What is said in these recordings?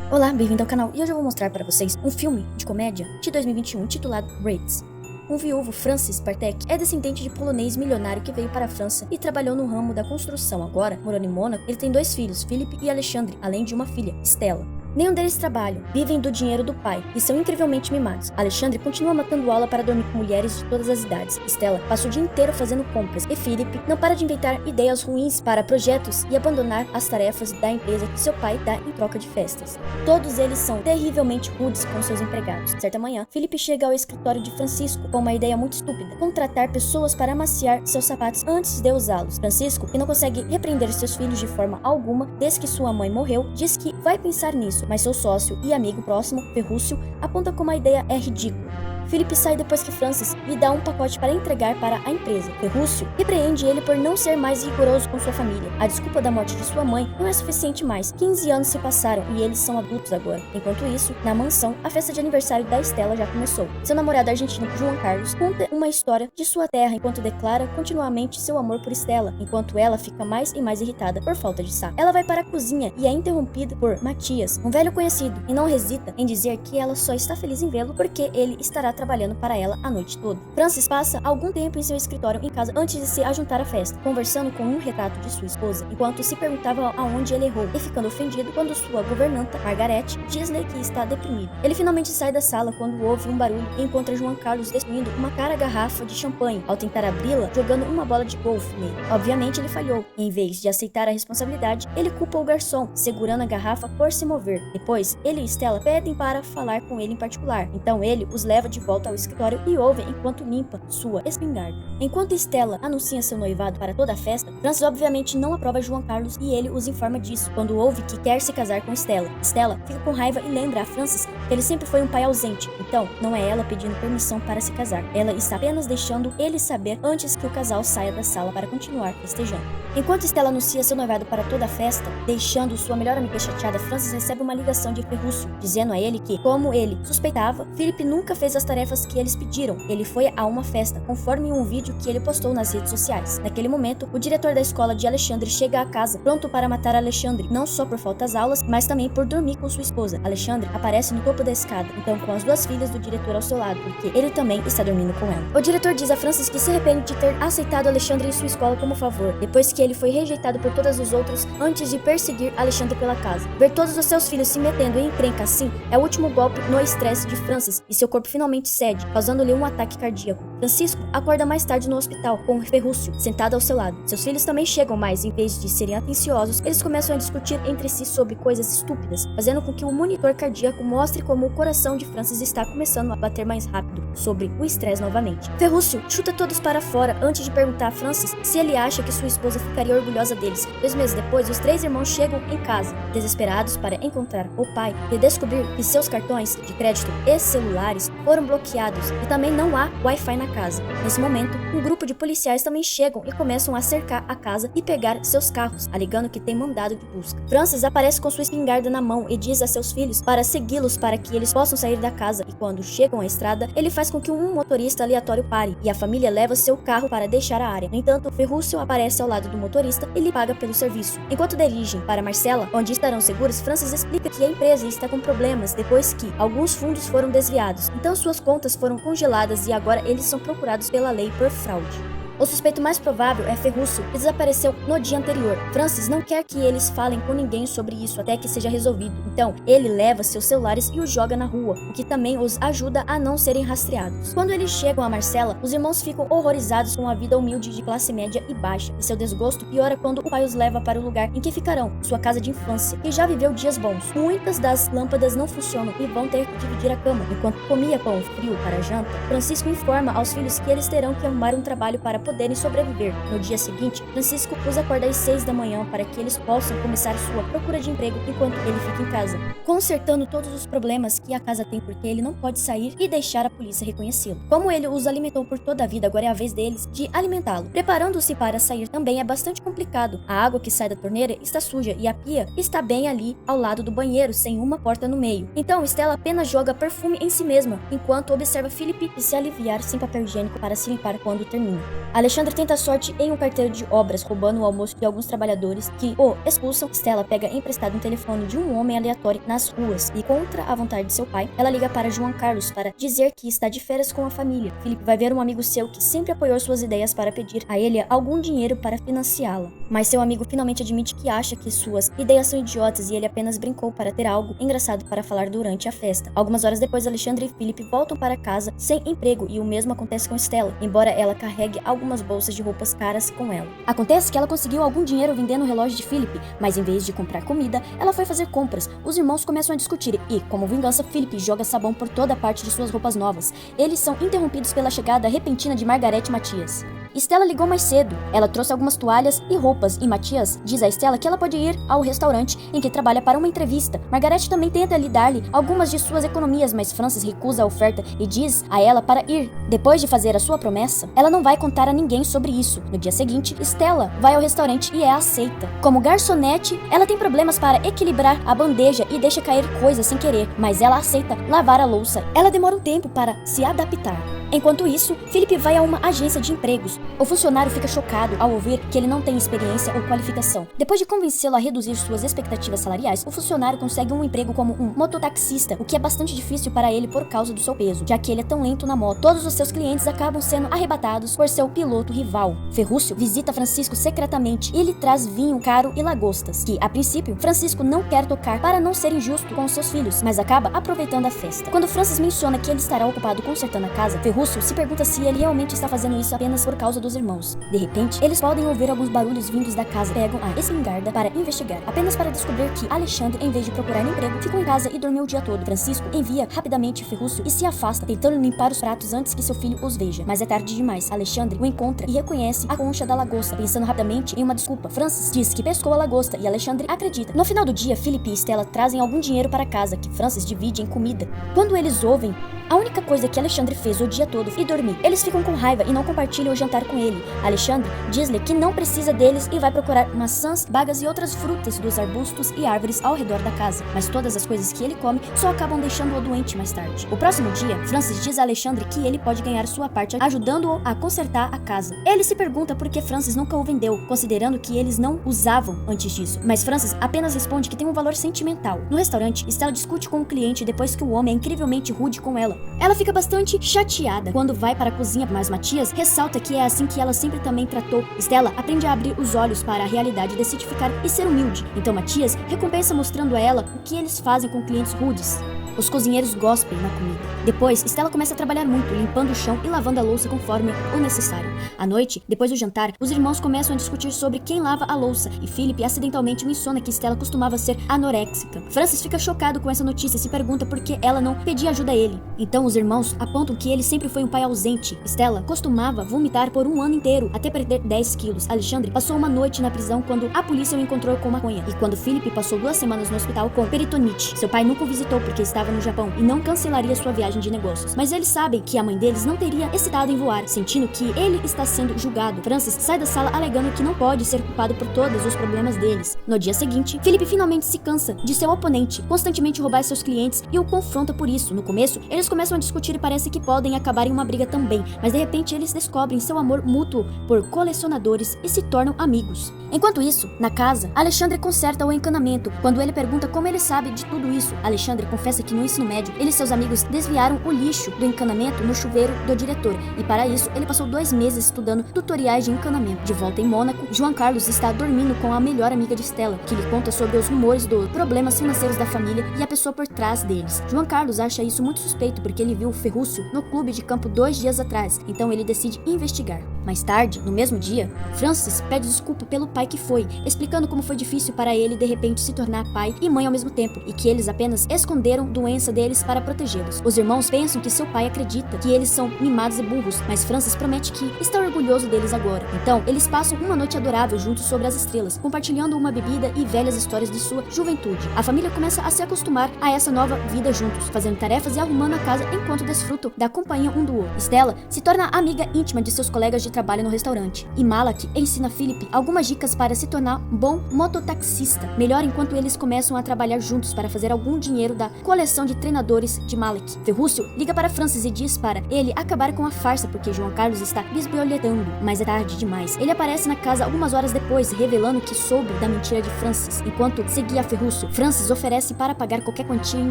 Olá, bem-vindo ao canal e hoje eu vou mostrar para vocês um filme de comédia de 2021 titulado Braids. Um viúvo, Francis Bartek, é descendente de polonês milionário que veio para a França e trabalhou no ramo da construção. Agora, morando em Mônaco, ele tem dois filhos, Philippe e Alexandre, além de uma filha, Stella. Nenhum deles trabalham, vivem do dinheiro do pai e são incrivelmente mimados. Alexandre continua matando aula para dormir com mulheres de todas as idades. Stella passa o dia inteiro fazendo compras e Philippe não para de inventar ideias ruins para projetos e abandonar as tarefas da empresa que seu pai dá em troca de festas. Todos eles são terrivelmente rudes com seus empregados. Certa manhã, Philippe chega ao escritório de Francisco com uma ideia muito estúpida: contratar pessoas para amaciar seus sapatos antes de usá-los. Francisco, que não consegue repreender seus filhos de forma alguma desde que sua mãe morreu, diz que vai pensar nisso, mas seu sócio e amigo próximo, Ferrúcio, aponta como a ideia é ridícula. Philippe sai depois que Francis lhe dá um pacote para entregar para a empresa. Ferrúcio repreende ele por não ser mais rigoroso com sua família. A desculpa da morte de sua mãe não é suficiente mais. 15 anos se passaram e eles são adultos agora. Enquanto isso, na mansão, a festa de aniversário da Stella já começou. Seu namorado argentino, João Carlos, conta uma história de sua terra enquanto declara continuamente seu amor por Stella, enquanto ela fica mais e mais irritada por falta de saco. Ela vai para a cozinha e é interrompida por Matias, um velho conhecido, e não hesita em dizer que ela só está feliz em vê-lo porque ele estará trabalhando para ela a noite toda. Francis passa algum tempo em seu escritório em casa antes de se ajuntar à festa, conversando com um retrato de sua esposa, enquanto se perguntava aonde ele errou, e ficando ofendido quando sua governanta, Margaret, diz-lhe que está deprimido. Ele finalmente sai da sala quando ouve um barulho e encontra João Carlos destruindo uma cara garrafa de champanhe ao tentar abri-la, jogando uma bola de golfe nele. Obviamente ele falhou, e em vez de aceitar a responsabilidade, ele culpa o garçom, segurando a garrafa por se mover. Depois, ele e Stella pedem para falar com ele em particular, então ele os leva de volta ao escritório e ouve enquanto limpa sua espingarda. Enquanto Stella anuncia seu noivado para toda a festa, Francis obviamente não aprova João Carlos e ele os informa disso quando ouve que quer se casar com Stella. Stella fica com raiva e lembra a Francis que ele sempre foi um pai ausente, então não é ela pedindo permissão para se casar. Ela está apenas deixando ele saber antes que o casal saia da sala para continuar festejando. Enquanto Stella anuncia seu noivado para toda a festa, deixando sua melhor amiga chateada, Francis recebe uma ligação de Ferrúcio, dizendo a ele que, como ele suspeitava, Philippe nunca fez as tarefas que eles pediram. Ele foi a uma festa, conforme um vídeo que ele postou nas redes sociais. Naquele momento, o diretor da escola de Alexandre chega à casa, pronto para matar Alexandre, não só por falta às aulas, mas também por dormir com sua esposa. Alexandre aparece no topo da escada, então com as duas filhas do diretor ao seu lado, porque ele também está dormindo com ela. O diretor diz a Francis que se arrepende de ter aceitado Alexandre em sua escola como favor, depois que ele foi rejeitado por todos os outros antes de perseguir Alexandre pela casa. Ver todos os seus filhos se metendo em encrenca assim é o último golpe no estresse de Francis e seu corpo finalmente cede, causando-lhe um ataque cardíaco. Francisco acorda mais tarde no hospital com Ferrúcio sentado ao seu lado. Seus filhos também chegam, mas em vez de serem atenciosos, eles começam a discutir entre si sobre coisas estúpidas, fazendo com que o monitor cardíaco mostre como o coração de Francis está começando a bater mais rápido, sobre o estresse novamente. Ferrúcio chuta todos para fora antes de perguntar a Francis se ele acha que sua esposa ficaria orgulhosa deles. 2 meses depois, os 3 irmãos chegam em casa, desesperados para encontrar o pai e descobrir que seus cartões de crédito e celulares foram bloqueados e também não há Wi-Fi na casa. Nesse momento, um grupo de policiais também chegam e começam a cercar a casa e pegar seus carros, alegando que tem mandado de busca. Francis aparece com sua espingarda na mão e diz a seus filhos para segui-los para que eles possam sair da casa, e quando chegam à estrada, ele faz com que um motorista aleatório pare, e a família leva seu carro para deixar a área. No entanto, Ferrúcio aparece ao lado do motorista e lhe paga pelo serviço. Enquanto dirigem para Marcella, onde estarão seguros, Francis explica que a empresa está com problemas depois que alguns fundos foram desviados, então suas contas foram congeladas e agora eles são procurados pela lei por fraude. O suspeito mais provável é Ferrúcio, que desapareceu no dia anterior. Francis não quer que eles falem com ninguém sobre isso até que seja resolvido. Então, ele leva seus celulares e os joga na rua, o que também os ajuda a não serem rastreados. Quando eles chegam a Marcella, os irmãos ficam horrorizados com a vida humilde de classe média e baixa, e seu desgosto piora quando o pai os leva para o lugar em que ficarão, sua casa de infância, que já viveu dias bons. Muitas das lâmpadas não funcionam e vão ter que dividir a cama. Enquanto comia pão frio para a janta, Francisco informa aos filhos que eles terão que arrumar um trabalho para poderem sobreviver. No dia seguinte, Francisco os acorda às 6 da manhã para que eles possam começar sua procura de emprego enquanto ele fica em casa, consertando todos os problemas que a casa tem porque ele não pode sair e deixar a polícia reconhecê-lo. Como ele os alimentou por toda a vida, agora é a vez deles de alimentá-lo. Preparando-se para sair também é bastante complicado. A água que sai da torneira está suja e a pia está bem ali ao lado do banheiro, sem uma porta no meio. Então Stella apenas joga perfume em si mesma, enquanto observa Philippe se aliviar sem papel higiênico para se limpar quando termina. Alexandre tenta sorte em um carteiro de obras, roubando o almoço de alguns trabalhadores que o expulsam. Stella pega emprestado um telefone de um homem aleatório nas ruas e, contra a vontade de seu pai, ela liga para João Carlos para dizer que está de férias com a família. Felipe vai ver um amigo seu que sempre apoiou suas ideias para pedir a ele algum dinheiro para financiá-la. Mas seu amigo finalmente admite que acha que suas ideias são idiotas e ele apenas brincou para ter algo engraçado para falar durante a festa. Algumas horas depois, Alexandre e Felipe voltam para casa sem emprego e o mesmo acontece com Stella, embora ela carregue algumas bolsas de roupas caras com ela. Acontece que ela conseguiu algum dinheiro vendendo o relógio de Felipe, mas em vez de comprar comida, ela foi fazer compras. Os irmãos começam a discutir e, como vingança, Felipe joga sabão por toda a parte de suas roupas novas. Eles são interrompidos pela chegada repentina de Margarete Matias. Stella ligou mais cedo. Ela trouxe algumas toalhas e roupas e Matias diz a Stella que ela pode ir ao restaurante em que trabalha para uma entrevista. Margarete também tenta lhe dar-lhe algumas de suas economias, mas Francis recusa a oferta e diz a ela para ir. Depois de fazer a sua promessa, ela não vai contar a ninguém sobre isso. No dia seguinte, Stella vai ao restaurante e é aceita. Como garçonete, ela tem problemas para equilibrar a bandeja e deixa cair coisas sem querer, mas ela aceita lavar a louça. Ela demora um tempo para se adaptar. Enquanto isso, Felipe vai a uma agência de empregos. O funcionário fica chocado ao ouvir que ele não tem experiência ou qualificação. Depois de convencê-lo a reduzir suas expectativas salariais, o funcionário consegue um emprego como um mototaxista, o que é bastante difícil para ele por causa do seu peso, já que ele é tão lento na moto. Todos os seus clientes acabam sendo arrebatados por seu piloto rival. Ferrúcio visita Francisco secretamente e ele traz vinho caro e lagostas, que, a princípio, Francisco não quer tocar para não ser injusto com seus filhos, mas acaba aproveitando a festa. Quando Francis menciona que ele estará ocupado consertando a casa, Ferrúcio se pergunta se ele realmente está fazendo isso apenas por causa dos irmãos. De repente, eles podem ouvir alguns barulhos vindos da casa. Pegam a espingarda para investigar, apenas para descobrir que Alexandre, em vez de procurar emprego, ficou em casa e dormiu o dia todo. Francisco envia rapidamente Ferrúcio e se afasta, tentando limpar os pratos antes que seu filho os veja. Mas é tarde demais. Alexandre o encontra e reconhece a concha da lagosta, pensando rapidamente em uma desculpa. Francis diz que pescou a lagosta e Alexandre acredita. No final do dia, Felipe e Stella trazem algum dinheiro para casa, que Francis divide em comida. Quando eles ouvem a única coisa que Alexandre fez o dia todo foi dormir. Eles ficam com raiva e não compartilham o jantar com ele. Alexandre diz-lhe que não precisa deles e vai procurar maçãs, bagas e outras frutas dos arbustos e árvores ao redor da casa. Mas todas as coisas que ele come só acabam deixando-o doente mais tarde. O próximo dia, Francis diz a Alexandre que ele pode ganhar sua parte ajudando-o a consertar a casa. Ele se pergunta por que Francis nunca o vendeu, considerando que eles não usavam antes disso. Mas Francis apenas responde que tem um valor sentimental. No restaurante, Stella discute com o cliente depois que o homem é incrivelmente rude com ela. Ela fica bastante chateada quando vai para a cozinha, mas Matias ressalta que é assim que ela sempre também tratou. Stella aprende a abrir os olhos para a realidade e decide ficar e ser humilde. Então Matias recompensa mostrando a ela o que eles fazem com clientes rudes. Os cozinheiros gospem na comida. Depois, Stella começa a trabalhar muito, limpando o chão e lavando a louça conforme o necessário. À noite, depois do jantar, os irmãos começam a discutir sobre quem lava a louça e Philip acidentalmente menciona que Stella costumava ser anoréxica. Francis fica chocado com essa notícia e se pergunta por que ela não pedia ajuda a ele. Então os irmãos apontam que ele sempre foi um pai ausente. Stella costumava vomitar por um ano inteiro, até perder 10 quilos. Alexandre passou uma noite na prisão quando a polícia o encontrou com maconha. E quando Philip passou 2 semanas no hospital com peritonite. Seu pai nunca o visitou porque estava no Japão e não cancelaria sua viagem de negócios. Mas eles sabem que a mãe deles não teria excitado em voar, sentindo que ele está sendo julgado. Francis sai da sala alegando que não pode ser culpado por todos os problemas deles. No dia seguinte, Philip finalmente se cansa de seu oponente constantemente roubar seus clientes e o confronta por isso. No começo, eles começam a discutir e parece que podem acabar em uma briga também, mas de repente eles descobrem seu amor mútuo por colecionadores e se tornam amigos. Enquanto isso, na casa, Alexandre conserta o encanamento. Quando ele pergunta como ele sabe de tudo isso, Alexandre confessa que no ensino médio, ele e seus amigos desviaram o lixo do encanamento no chuveiro do diretor, e para isso, ele passou 2 meses estudando tutoriais de encanamento. De volta em Mônaco, João Carlos está dormindo com a melhor amiga de Stella, que lhe conta sobre os rumores dos problemas financeiros da família e a pessoa por trás deles. João Carlos acha isso muito suspeito porque ele viu o Ferrúcio no clube de campo 2 dias atrás, então ele decide investigar. Mais tarde, no mesmo dia, Francis pede desculpa pelo pai que foi, explicando como foi difícil para ele de repente se tornar pai e mãe ao mesmo tempo, e que eles apenas esconderam doença deles para protegê-los. Os irmãos pensam que seu pai acredita que eles são mimados e burros, mas Francis promete que está orgulhoso deles agora. Então, eles passam uma noite adorável juntos sobre as estrelas, compartilhando uma bebida e velhas histórias de sua juventude. A família começa a se acostumar a essa nova vida juntos, fazendo tarefas e arrumando a casa enquanto desfrutam da companhia um do outro. Stella se torna amiga íntima de seus colegas de trabalha no restaurante. E Malak ensina Philip algumas dicas para se tornar um bom mototaxista, melhor enquanto eles começam a trabalhar juntos para fazer algum dinheiro da coleção de treinadores de Malak. Ferrúcio liga para Francis e diz para ele acabar com a farsa porque João Carlos está bisbilhotando, mas é tarde demais. Ele aparece na casa algumas horas depois, revelando que soube da mentira de Francis. Enquanto seguia Ferrúcio, Francis oferece para pagar qualquer quantia em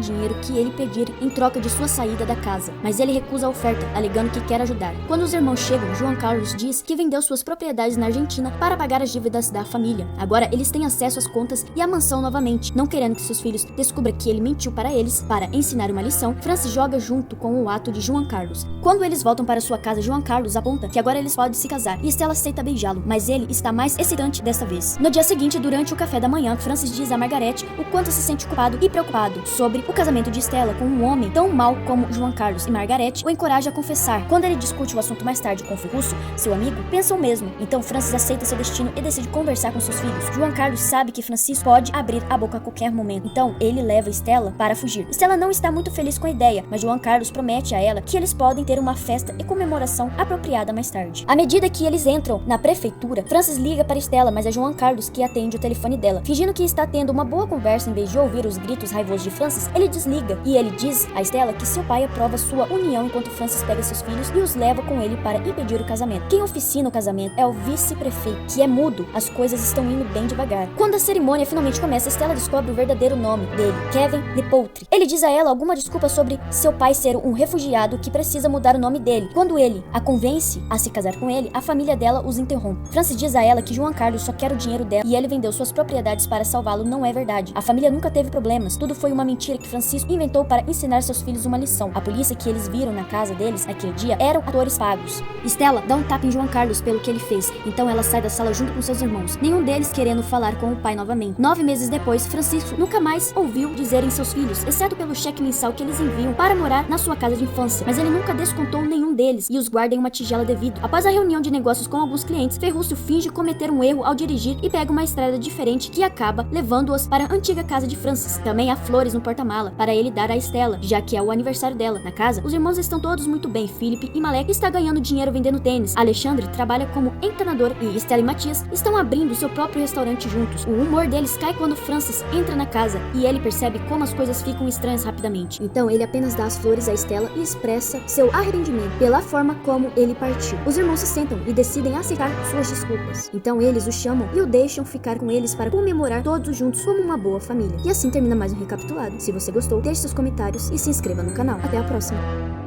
dinheiro que ele pedir em troca de sua saída da casa, mas ele recusa a oferta, alegando que quer ajudar. Quando os irmãos chegam, João Carlos diz que vendeu suas propriedades na Argentina para pagar as dívidas da família. Agora eles têm acesso às contas e à mansão novamente. Não querendo que seus filhos descubram que ele mentiu para eles para ensinar uma lição, Francis joga junto com o ato de João Carlos. Quando eles voltam para sua casa, João Carlos aponta que agora eles podem se casar e Stella aceita beijá-lo, mas ele está mais excitante dessa vez. No dia seguinte, durante o café da manhã, Francis diz a Margaret o quanto se sente culpado e preocupado sobre o casamento de Stella com um homem tão mau como João Carlos, e Margaret o encoraja a confessar. Quando ele discute o assunto mais tarde com Ferrúcio, seu amigo, pensa o mesmo. Então Francis aceita seu destino e decide conversar com seus filhos. João Carlos sabe que Francisco pode abrir a boca a qualquer momento, então ele leva Stella para fugir. Stella não está muito feliz com a ideia, mas João Carlos promete a ela que eles podem ter uma festa e comemoração apropriada mais tarde. À medida que eles entram na prefeitura, Francis liga para Stella, mas é João Carlos que atende o telefone dela. Fingindo que está tendo uma boa conversa em vez de ouvir os gritos raivosos de Francis, ele desliga e ele diz a Stella que seu pai aprova sua união enquanto Francis pega seus filhos e os leva com ele para impedir o casamento. Quem oficina o casamento é o vice-prefeito, que é mudo. As coisas estão indo bem devagar. Quando a cerimônia finalmente começa, Stella descobre o verdadeiro nome dele, Kevin Lepoultre. Ele diz a ela alguma desculpa sobre seu pai ser um refugiado que precisa mudar o nome dele. Quando ele a convence a se casar com ele, a família dela os interrompe. Francis diz a ela que João Carlos só quer o dinheiro dela e ele vendeu suas propriedades para salvá-lo. Não é verdade. A família nunca teve problemas. Tudo foi uma mentira que Francisco inventou para ensinar seus filhos uma lição. A polícia que eles viram na casa deles naquele dia eram atores pagos. Stella dá um tapa em João Carlos pelo que ele fez, então ela sai da sala junto com seus irmãos, nenhum deles querendo falar com o pai novamente. 9 meses depois, Francisco nunca mais ouviu dizerem seus filhos, exceto pelo cheque mensal que eles enviam para morar na sua casa de infância, mas ele nunca descontou nenhum deles e os guarda em uma tigela devido. Após a reunião de negócios com alguns clientes, Ferrúcio finge cometer um erro ao dirigir e pega uma estrada diferente que acaba levando-os para a antiga casa de Francis. Também há flores no porta-mala para ele dar a Stella, já que é o aniversário dela. Na casa, os irmãos estão todos muito bem. Philip e Malek está ganhando dinheiro vendendo tênis. Alexandre trabalha como encanador e Stella e Matias estão abrindo seu próprio restaurante juntos. O humor deles cai quando Francis entra na casa e ele percebe como as coisas ficam estranhas rapidamente. Então ele apenas dá as flores a Stella e expressa seu arrependimento pela forma como ele partiu. Os irmãos se sentam e decidem aceitar suas desculpas. Então eles o chamam e o deixam ficar com eles para comemorar todos juntos como uma boa família. E assim termina mais um recapitulado. Se você gostou, deixe seus comentários e se inscreva no canal. Até a próxima!